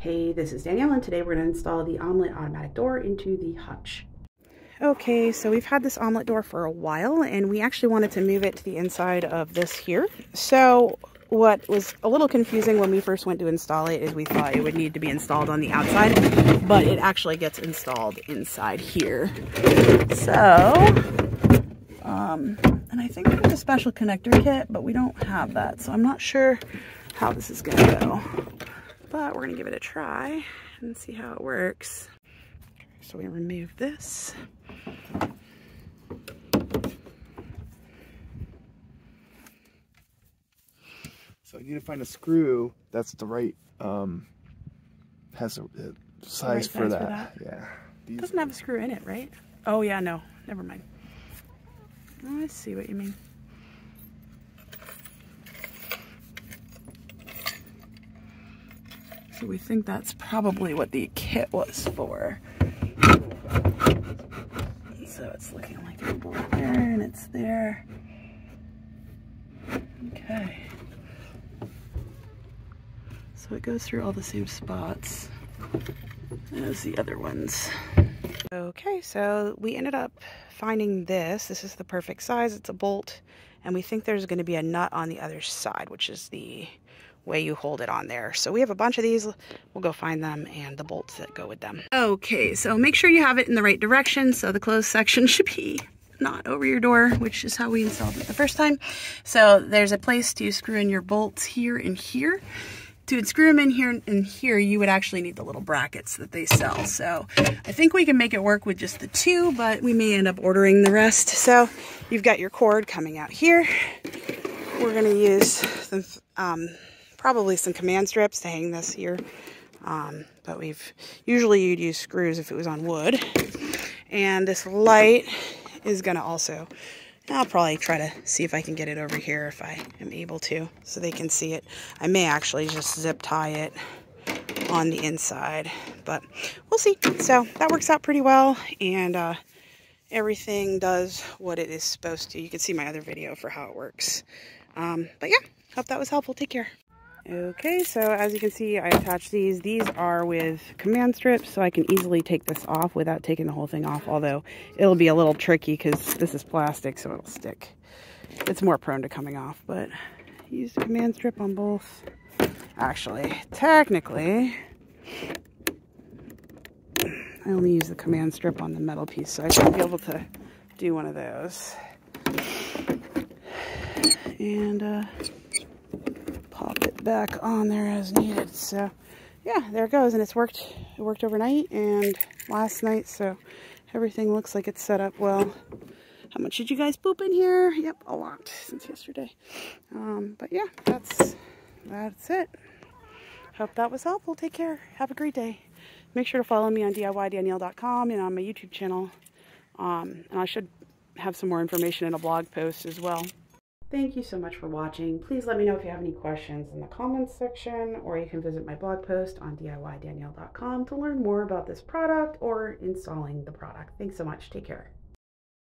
Hey, this is Danielle, and today we're going to install the Omlet automatic door into the Hutch. Okay, so we've had this Omlet door for a while, and we actually wanted to move it to the inside of this here. So what was a little confusing when we first went to install it is we thought it would need to be installed on the outside, but it actually gets installed inside here. So, and I think there's a special connector kit, but we don't have that, so I'm not sure how this is going to go. But we're going to give it a try and see how it works. So we remove this. So you need to find a screw that's the right, has a size for that. Yeah. It doesn't have a screw in it, right? Oh yeah, no, never mind. Oh, I see what you mean. So we think that's probably what the kit was for. So it's looking like a bolt there, and it's there. Okay. So it goes through all the same spots as the other ones. Okay, so we ended up finding this. This is the perfect size. It's a bolt, and we think there's going to be a nut on the other side, which is the way you hold it on there. So we have a bunch of these. We'll go find them and the bolts that go with them. Okay, so make sure you have it in the right direction. So the closed section should be not over your door, which is how we installed it the first time. So there's a place to screw in your bolts here and here. To screw them in here and here, you would actually need the little brackets that they sell. So I think we can make it work with just the two, but we may end up ordering the rest. So you've got your cord coming out here. We're gonna use some, probably some command strips to hang this here. But usually you'd use screws if it was on wood. And this light is gonna also, I'll probably try to see if I can get it over here if I am able to, so they can see it. I may actually just zip tie it on the inside, but we'll see. So that works out pretty well, and everything does what it is supposed to. You can see my other video for how it works. But yeah, hope that was helpful. Take care. Okay, so as you can see, I attached these. These are with command strips, so I can easily take this off without taking the whole thing off, although it'll be a little tricky because this is plastic, so it'll stick. It's more prone to coming off, but use the command strip on both. Actually, technically, I only use the command strip on the metal piece, so I should be able to do one of those. And, pop it back on there as needed. So yeah, there it goes, and it worked overnight and last night, so everything looks like it's set up well. How much did you guys poop in here? Yep, a lot since yesterday. But yeah, that's it. Hope that was helpful. Take care. Have a great day. Make sure to follow me on DIYDanielle.com and on my YouTube channel. And I should have some more information in a blog post as well. Thank you so much for watching. Please let me know if you have any questions in the comments section, or you can visit my blog post on DIYDanielle.com to learn more about this product or installing the product. Thanks so much. Take care.